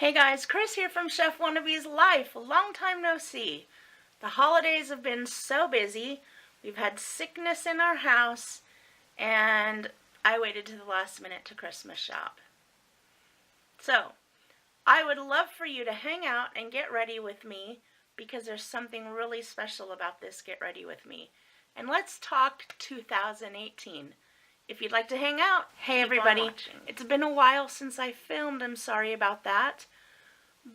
Hey guys, Chris here from Chef Wannabe's Life. A long time no see. The holidays have been so busy. We've had sickness in our house, and I waited to the last minute to Christmas shop. So, I would love for you to hang out and get ready with me because there's something really special about this Get Ready With Me. And let's talk 2018. If you'd like to hang out, hey everybody. It's been a while since I filmed. I'm sorry about that.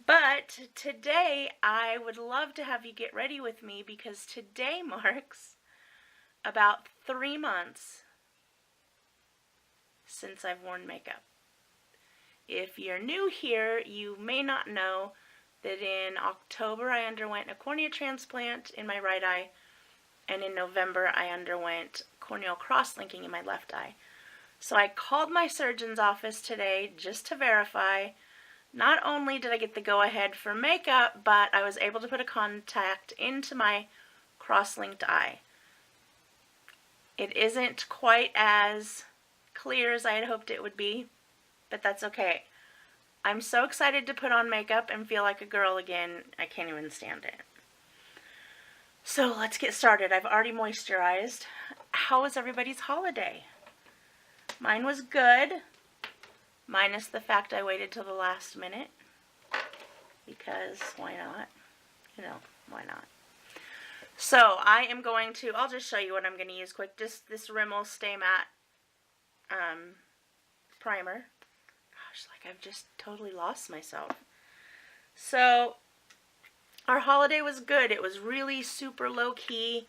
But today I would love to have you get ready with me because today marks about 3 months since I've worn makeup. If you're new here, you may not know that in October I underwent a cornea transplant in my right eye, and in November I underwent corneal cross-linking in my left eye. So I called my surgeon's office today just to verify. Not only did I get the go-ahead for makeup, but I was able to put a contact into my cross-linked eye. It isn't quite as clear as I had hoped it would be, but that's okay. I'm so excited to put on makeup and feel like a girl again, I can't even stand it. So let's get started. I've already moisturized. How was everybody's holiday? Mine was good, minus the fact I waited till the last minute, because why not? You know, why not? So I am going to, I'll just show you what I'm going to use quick. Just this Rimmel Stay Matte primer. Gosh, like I've just totally lost myself. So our holiday was good. It was really super low key.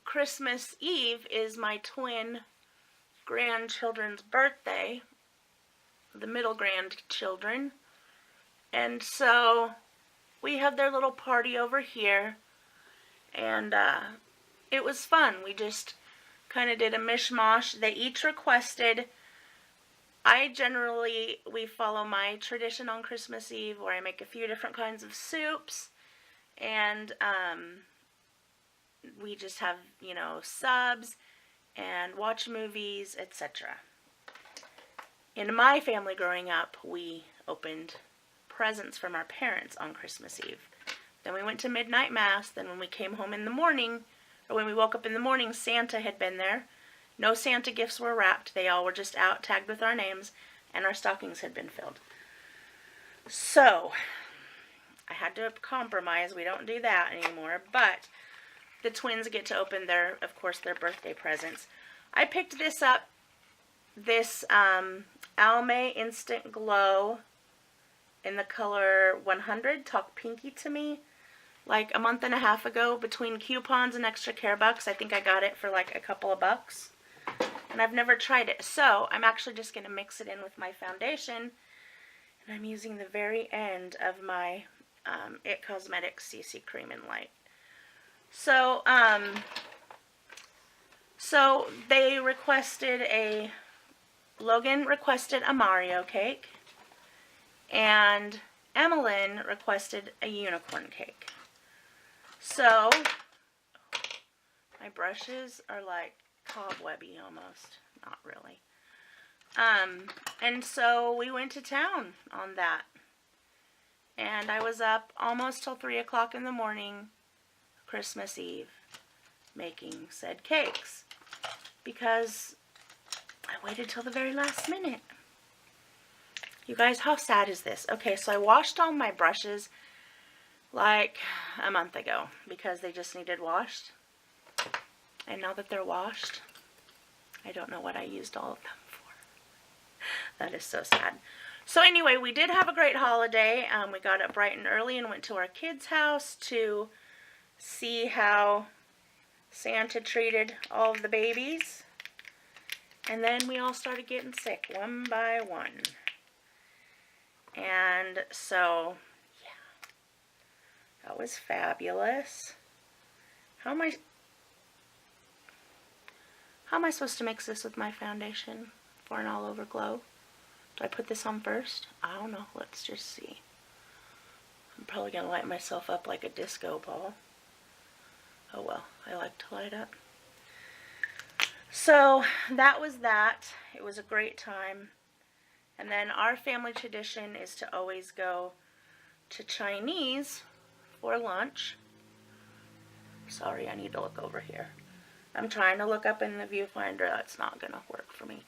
Christmas Eve is my twin grandchildren's birthday, the middle grandchildren, and so we had their little party over here, and it was fun. We just kind of did a mishmash. They each requested. We follow my tradition on Christmas Eve where I make a few different kinds of soups, and we just have, you know, subs and watch movies, etc. In my family growing up, we opened presents from our parents on Christmas Eve. Then we went to midnight mass. Then when we came home in the morning, or when we woke up in the morning, Santa had been there. No Santa gifts were wrapped. They all were just out, tagged with our names, and our stockings had been filled. So, I had to compromise. We don't do that anymore, but the twins get to open their birthday presents. I picked this up, this Almay Instant Glow in the color 100, Talk Pinky to Me, like a month and a half ago. Between coupons and extra care bucks, I think I got it for like a couple of bucks. And I've never tried it, so I'm actually just going to mix it in with my foundation. And I'm using the very end of my It Cosmetics CC Cream and Light. So, Logan requested a Mario cake, and Emmeline requested a unicorn cake. So, my brushes are like cobwebby almost, not really. And so we went to town on that, and I was up almost till 3 o'clock in the morning, Christmas Eve, making said cakes, because I waited till the very last minute. You guys, how sad is this? Okay, so I washed all my brushes like a month ago because they just needed washed. And now that they're washed, I don't know what I used all of them for. That is so sad. So anyway, we did have a great holiday. We got up bright and early and went to our kids' house to see how Santa treated all of the babies. And then we all started getting sick one by one. And so, yeah, that was fabulous. How am I supposed to mix this with my foundation for an all-over glow? Do I put this on first? I don't know. Let's just see. I'm probably going to light myself up like a disco ball. Oh well, I like to light up. So that was that. It was a great time. And then our family tradition is to always go to Chinese for lunch. Sorry, I need to look over here. I'm trying to look up in the viewfinder. That's not going to work for me.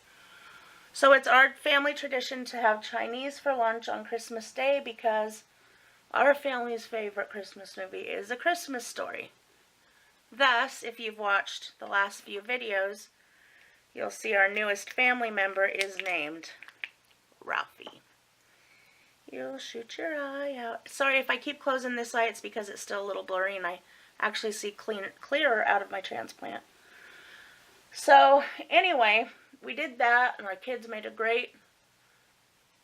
So it's our family tradition to have Chinese for lunch on Christmas Day because our family's favorite Christmas movie is A Christmas Story. Thus, if you've watched the last few videos, you'll see our newest family member is named Ralphie. You'll shoot your eye out. Sorry if I keep closing this eye, it's because it's still a little blurry and I actually see clearer out of my transplant. So, anyway, we did that and our kids made a great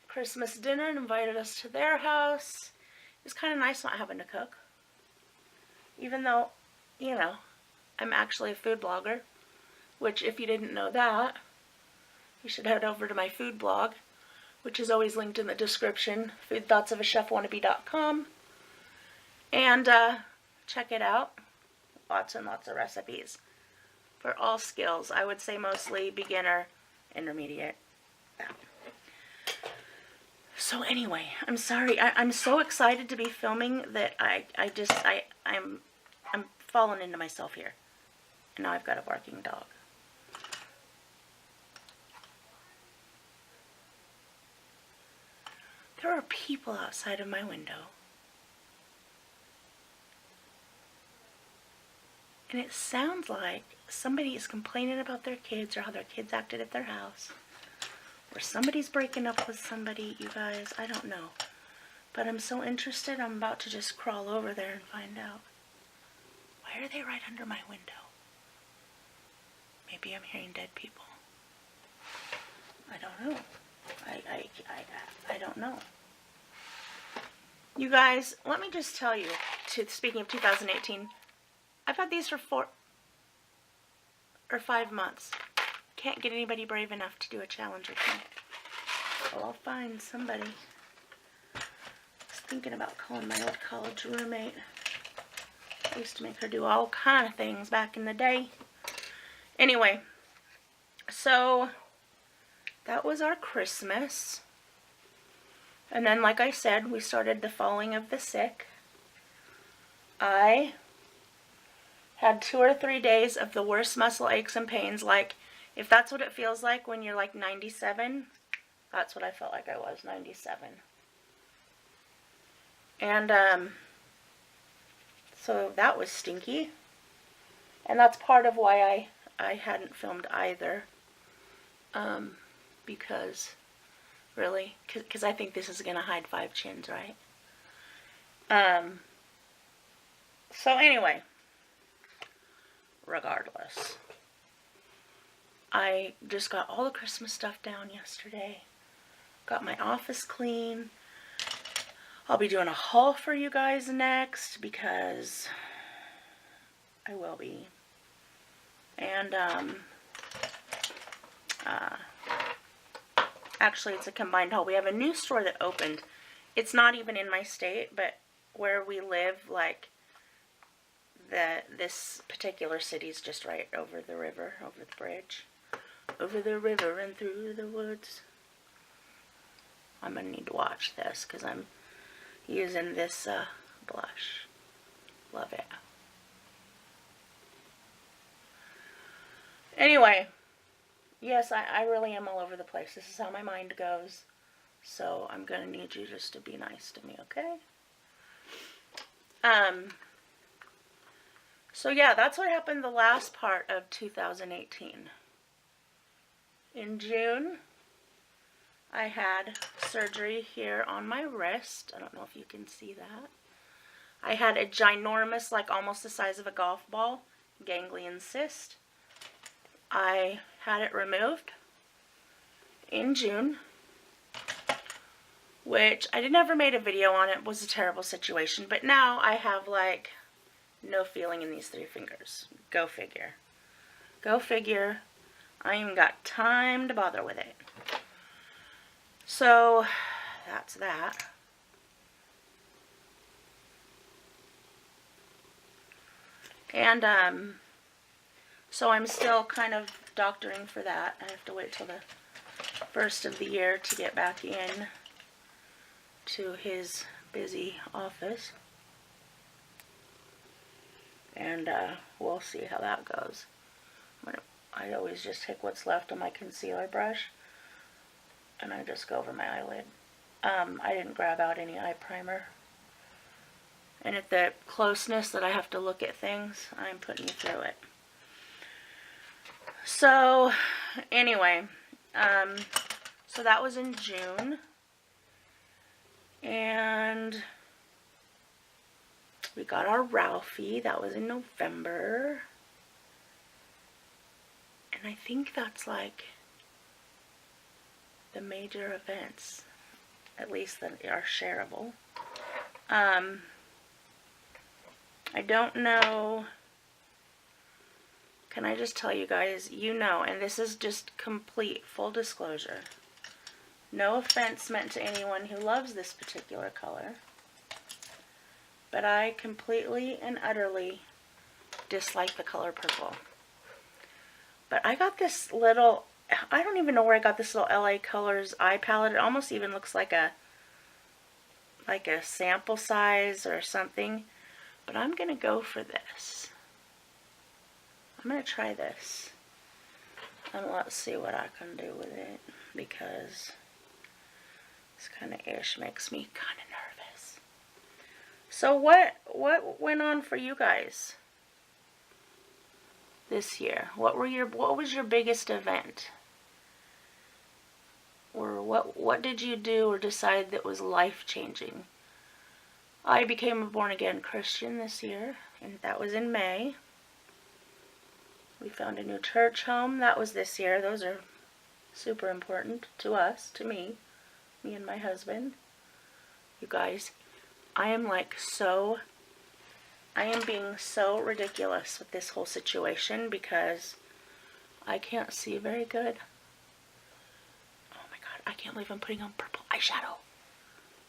Christmas dinner and invited us to their house. It was kind of nice not having to cook. Even though, you know, I'm actually a food blogger, which if you didn't know that, you should head over to my food blog, which is always linked in the description, foodthoughtsofachefwannabe.com, and check it out. Lots and lots of recipes for all skills. I would say mostly beginner, intermediate. So anyway, I'm sorry. I'm so excited to be filming that I'm falling into myself here. And now I've got a barking dog. There are people outside of my window. And it sounds like somebody is complaining about their kids or how their kids acted at their house. Or somebody's breaking up with somebody, you guys. I don't know. But I'm so interested, I'm about to just crawl over there and find out. Why are they right under my window? Maybe I'm hearing dead people. I don't know. I don't know. You guys, let me just tell you, speaking of 2018, I've had these for 4 or 5 months. Can't get anybody brave enough to do a challenge with me. Well, I'll find somebody. I was thinking about calling my old college roommate. I used to make her do all kind of things back in the day. Anyway, so that was our Christmas. And then, like I said, we started the falling of the sick. I had 2 or 3 days of the worst muscle aches and pains. Like, if that's what it feels like when you're like 97, that's what I felt like I was, 97. And, so that was stinky. And that's part of why I hadn't filmed either. Because, really, because I think this is going to hide 5 chins, right? So anyway, regardless, I just got all the Christmas stuff down yesterday. Got my office clean. I'll be doing a haul for you guys next because I will be. And, actually, it's a combined haul. We have a new store that opened. It's not even in my state, but where we live, like, this particular city's just right over the river, over the bridge. Over the river and through the woods. I'm going to need to watch this because I'm using this blush. Love it. Anyway, yes, I really am all over the place. This is how my mind goes. So I'm going to need you just to be nice to me, okay? So yeah, that's what happened the last part of 2018. In June, I had surgery here on my wrist. I don't know if you can see that. I had a ginormous, like almost the size of a golf ball, ganglion cyst. I had it removed in June, which I never made a video on. It was a terrible situation, but now I have like no feeling in these 3 fingers. Go figure. Go figure. I ain't got time to bother with it. So, that's that. And, so I'm still kind of doctoring for that. I have to wait till the first of the year to get back in to his busy office. And we'll see how that goes. I always just take what's left of my concealer brush and I just go over my eyelid. I didn't grab out any eye primer. And at the closeness that I have to look at things, I'm putting you through it. So, anyway, so that was in June. And we got our Ralphie. That was in November. And I think that's like the major events, at least that are shareable. I don't know. Can I just tell you guys, you know, and this is just complete full disclosure. No offense meant to anyone who loves this particular color. But I completely and utterly dislike the color purple. But I got this little, I don't even know where I got this little LA Colors eye palette. It almost even looks like a sample size or something. But I'm going to go for this. I'm going to try this. And let's see what I can do with it. Because this kind of ish makes me kind of nervous. So what went on for you guys this year? What was your biggest event? Or what did you do or decide that was life-changing? I became a born-again Christian this year, and that was in May. We found a new church home. That was this year. Those are super important to us, to me and my husband. You guys, I am being so ridiculous with this whole situation because I can't see very good. Oh my God, I can't believe I'm putting on purple eyeshadow.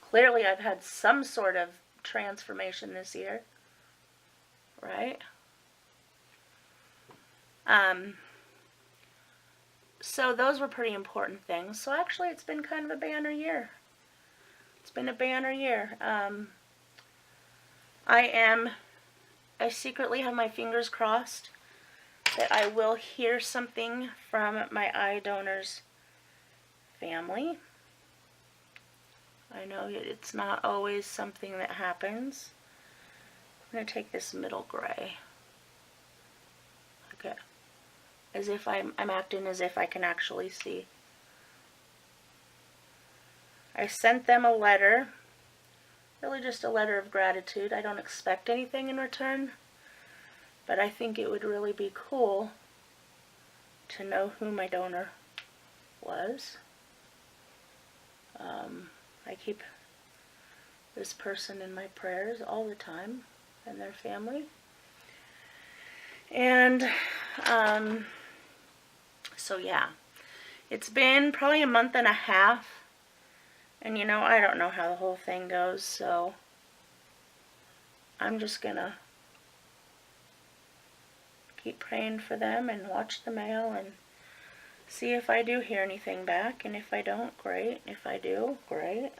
Clearly I've had some sort of transformation this year, right? So those were pretty important things. So actually it's been kind of a banner year. It's been a banner year. I secretly have my fingers crossed that I will hear something from my eye donor's family. I know it's not always something that happens. I'm going to take this middle gray. Okay. As if I'm acting as if I can actually see. I sent them a letter. Really just a letter of gratitude. I don't expect anything in return. But I think it would really be cool to know who my donor was. I keep this person in my prayers all the time, and their family. And so yeah, it's been probably a month and a half, and you know, I don't know how the whole thing goes, so I'm just gonna keep praying for them and watch the mail and see if I do hear anything back, and if I don't, great. If I do, great.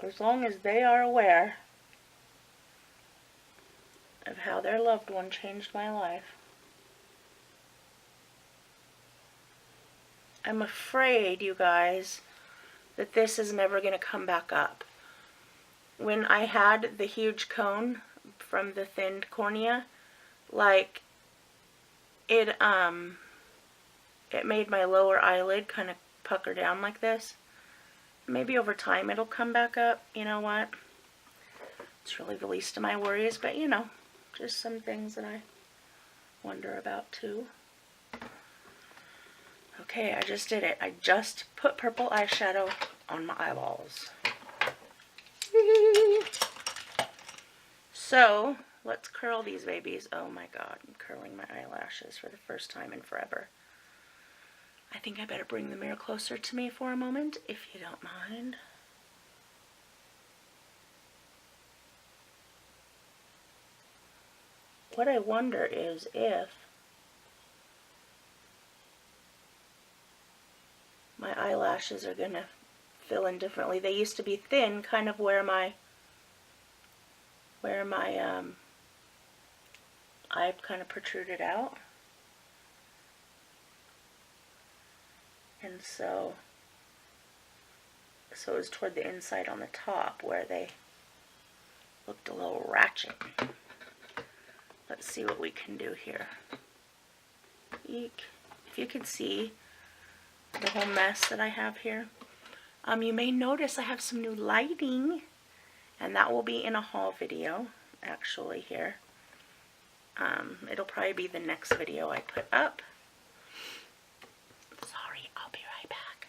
As long as they are aware of how their loved one changed my life. I'm afraid, you guys, that this is never going to come back up. When I had the huge cone from the thinned cornea, like, it made my lower eyelid kind of pucker down like this. Maybe over time it'll come back up. You know what? It's really the least of my worries, but you know, just some things that I wonder about too. Okay, I just did it. I just put purple eyeshadow on my eyeballs. So, let's curl these babies. Oh my God, I'm curling my eyelashes for the first time in forever. I think I better bring the mirror closer to me for a moment, if you don't mind. what I wonder is if my eyelashes are going to fill in differently. They used to be thin, kind of where my eye kind of protruded out. And so it was toward the inside on the top where they looked a little ratchet. Let's see what we can do here. Eek. If you could see the whole mess that I have here. You may notice I have some new lighting, and that will be in a haul video, actually, here. It'll probably be the next video I put up. Sorry, I'll be right back.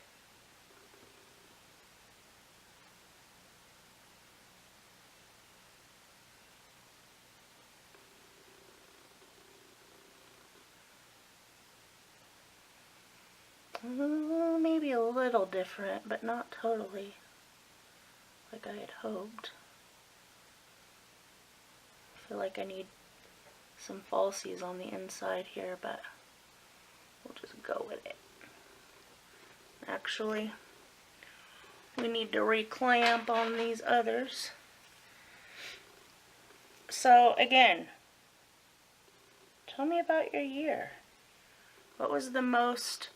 Maybe a little different, but not totally like I had hoped. I feel like I need some falsies on the inside here, but we'll just go with it. Actually, we need to reclamp on these others. So again, tell me about your year. What was the most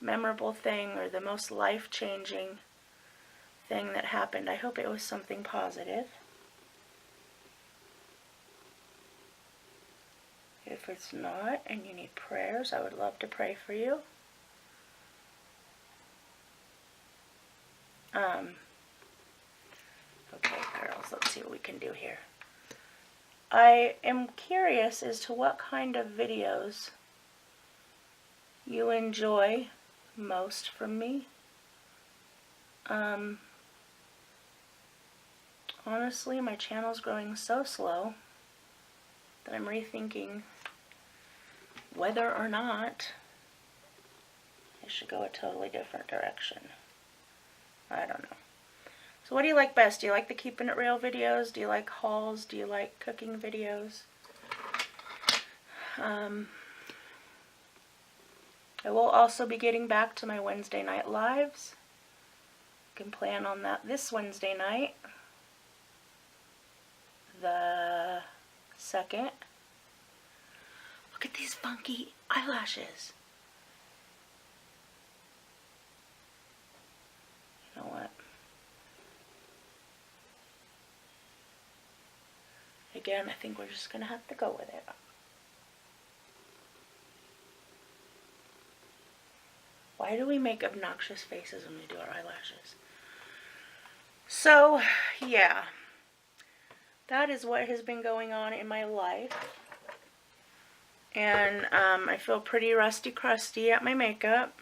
memorable thing or the most life-changing thing that happened? I hope it was something positive. If it's not and you need prayers, I would love to pray for you. Okay, girls, let's see what we can do here. I am curious as to what kind of videos you enjoy most from me. Honestly, my channel's growing so slow that I'm rethinking whether or not I should go a totally different direction. I don't know. So what do you like best? Do you like the Keeping It Real videos? Do you like hauls? Do you like cooking videos? I will also be getting back to my Wednesday night lives. You can plan on that this Wednesday night, the 2nd. Look at these funky eyelashes. You know what? Again, I think we're just going to have to go with it. Why do we make obnoxious faces when we do our eyelashes? So, yeah. That is what has been going on in my life. And I feel pretty rusty crusty at my makeup.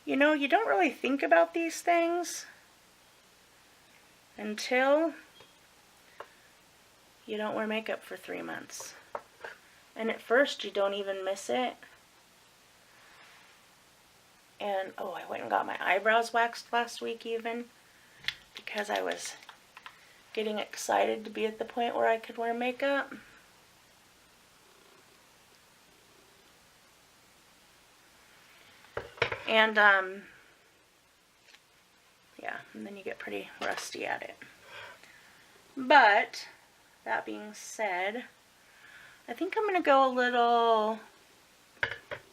You know, you don't really think about these things until you don't wear makeup for 3 months. And at first you don't even miss it. And, oh, I went and got my eyebrows waxed last week even, because I was getting excited to be at the point where I could wear makeup. And, yeah, and then you get pretty rusty at it. But, that being said, I think I'm going to go a little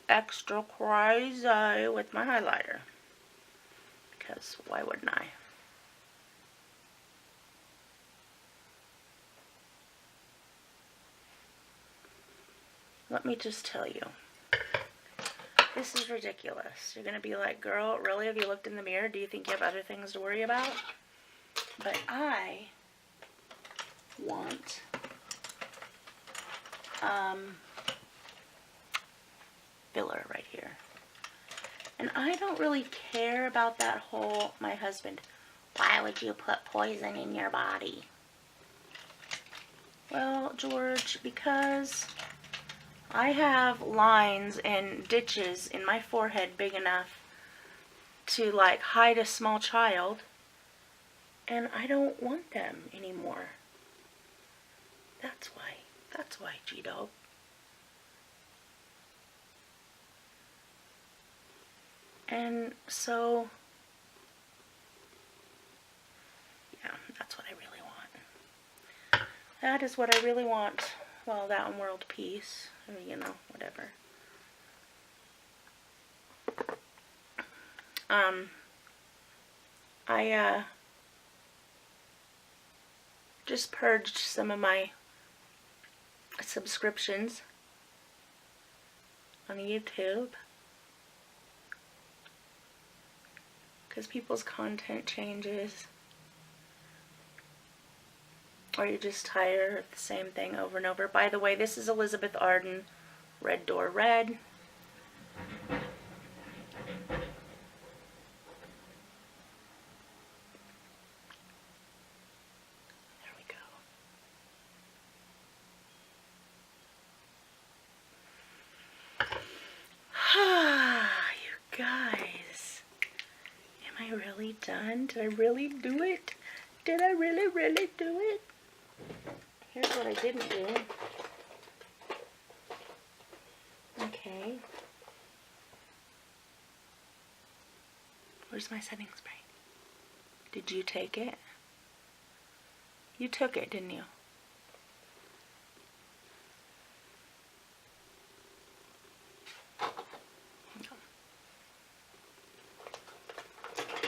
extra crazy with my highlighter. Because why wouldn't I? Let me just tell you. This is ridiculous. You're going to be like, girl, really? Have you looked in the mirror? Do you think you have other things to worry about? But I want filler right here. And I don't really care about that whole, my husband, why would you put poison in your body? Well, George, because I have lines and ditches in my forehead big enough to like hide a small child, and I don't want them anymore. That's why, G-Dog. And so, yeah, that's what I really want. That is what I really want. Well, that and world peace, or, you know, whatever. I just purged some of my subscriptions on YouTube because people's content changes, or you're just tired of the same thing over and over. By the way, this is Elizabeth Arden, Red Door Red. You guys, am I really done? Did I really do it? Did I really do it? Here's what I didn't do. Okay. Where's my setting spray? Did you take it? You took it, didn't you?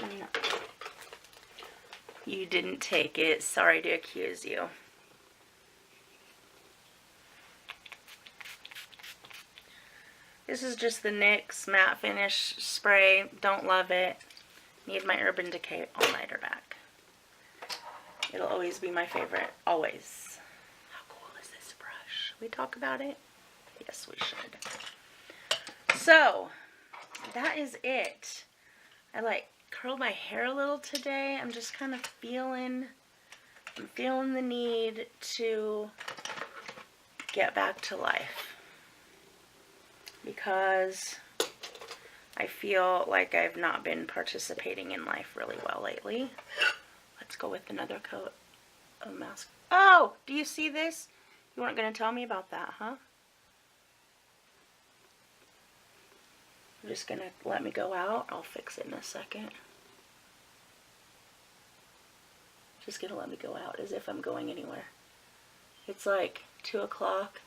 No. You didn't take it. Sorry to accuse you. This is just the NYX matte finish spray. Don't love it. Need my Urban Decay all-nighter back. It'll always be my favorite. Always. How cool is this brush? Should we talk about it? Yes, we should. So, that is it. I curled my hair a little today. I'm just kind of feeling the need to get back to life, because I feel like I've not been participating in life really well lately. Let's go with another coat of mask. Oh, do you see this? You weren't going to tell me about that, huh? You're just going to let me go out? I'll fix it in a second. Just going to let me go out as if I'm going anywhere. It's like 2 o'clock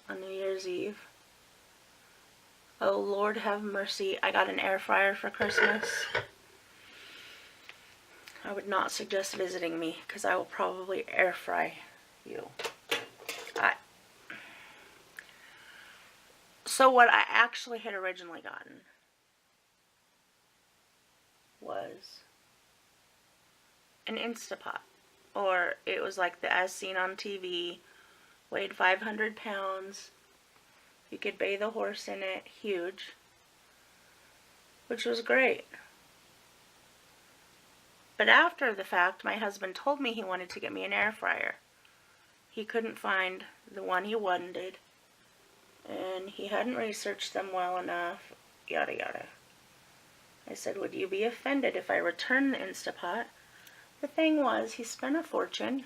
on New Year's Eve. Oh, Lord have mercy. I got an air fryer for Christmas. I would not suggest visiting me, because I will probably air fry you. So what I actually had originally gotten was an Instapot. Or it was like the As Seen on TV, weighed 500 pounds. You could bathe a horse in it, huge, which was great. But after the fact, my husband told me he wanted to get me an air fryer. He couldn't find the one he wanted, and he hadn't researched them well enough, yada yada. I said, would you be offended if I return the Instapot? The thing was, he spent a fortune.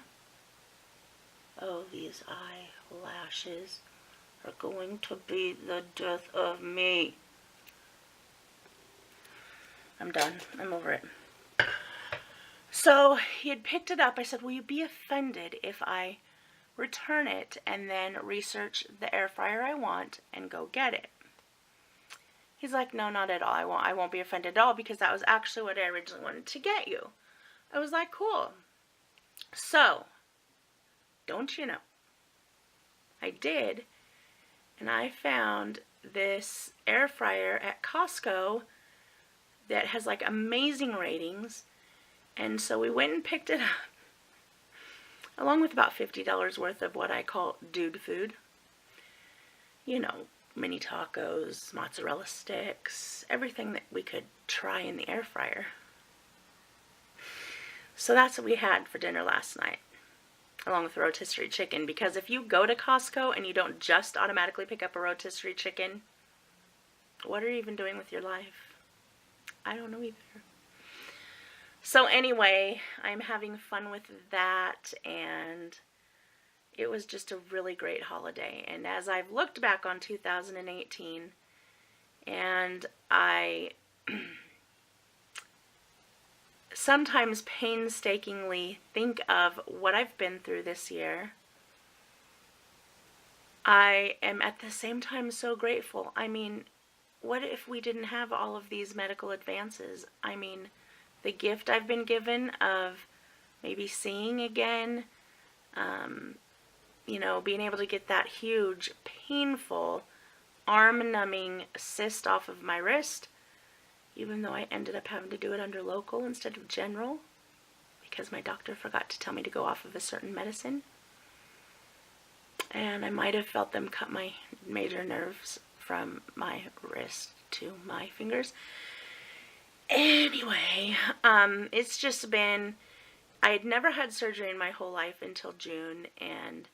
Oh, these eyelashes are going to be the death of me. I'm done. I'm over it. So he had picked it up. I said, will you be offended if I return it and then research the air fryer I want and go get it? He's like, no, not at all. I won't be offended at all, because that was actually what I originally wanted to get you. I was like, cool. So, don't you know, I did. And I found this air fryer at Costco that has like amazing ratings. And so we went and picked it up, along with about $50 worth of what I call dude food. You know, mini tacos, mozzarella sticks, everything that we could try in the air fryer. So that's what we had for dinner last night, along with rotisserie chicken. Because if you go to Costco and you don't just automatically pick up a rotisserie chicken, what are you even doing with your life? I don't know either. So anyway, I'm having fun with that, and it was just a really great holiday. And as I've looked back on 2018, And I sometimes painstakingly think of what I've been through this year. I am at the same time so grateful. I mean, what if we didn't have all of these medical advances? I mean, the gift I've been given of maybe seeing again, you know, being able to get that huge, painful, arm-numbing cyst off of my wrist, even though I ended up having to do it under local instead of general because my doctor forgot to tell me to go off of a certain medicine. And I might have felt them cut my major nerves from my wrist to my fingers. Anyway, it's just been, I had never had surgery in my whole life until June, and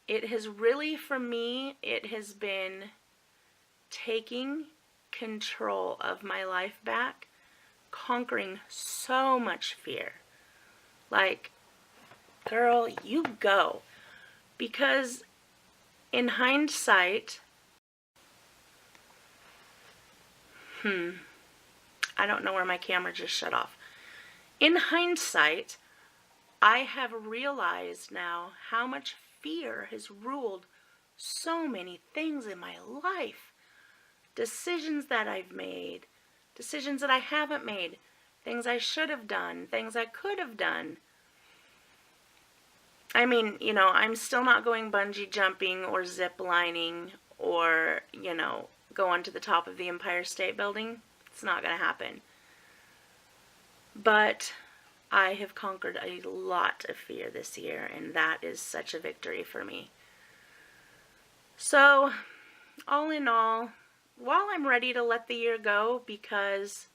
it has really, for me, it has been taking control of my life back, conquering so much fear. Like, girl, you go. Because in hindsight, I don't know where my camera just shut off. In hindsight, I have realized now how much fear has ruled so many things in my life. Decisions that I've made, decisions that I haven't made, things I should have done, things I could have done. I mean, you know, I'm still not going bungee jumping or zip lining or, you know, go onto the top of the Empire State Building. It's not going to happen. But I have conquered a lot of fear this year, and that is such a victory for me. So, all in all, while I'm ready to let the year go because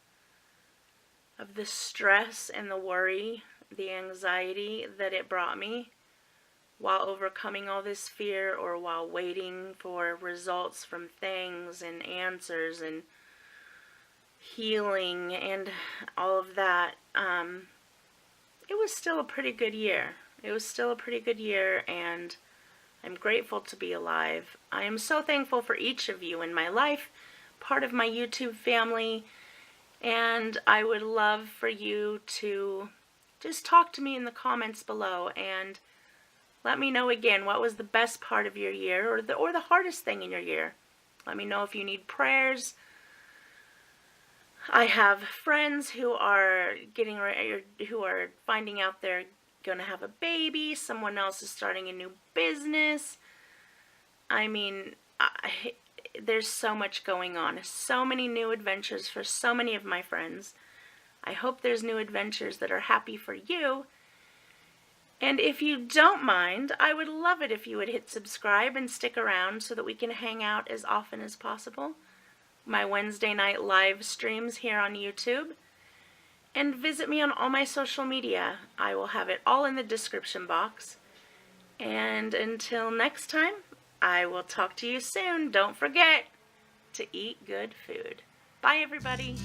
of the stress and the worry, the anxiety that it brought me, while overcoming all this fear or while waiting for results from things and answers and healing and all of that, it was still a pretty good year. It was still a pretty good year, and I'm grateful to be alive. I am so thankful for each of you in my life, part of my YouTube family, and I would love for you to just talk to me in the comments below and let me know again what was the best part of your year or the hardest thing in your year. Let me know if you need prayers. I have friends who are finding out they're going to have a baby. Someone else is starting a new business. I mean, there's so much going on. So many new adventures for so many of my friends. I hope there's new adventures that are happy for you. And if you don't mind, I would love it if you would hit subscribe and stick around so that we can hang out as often as possible. My Wednesday night live streams here on YouTube. And visit me on all my social media. I will have it all in the description box. And until next time, I will talk to you soon. Don't forget to eat good food. Bye, everybody.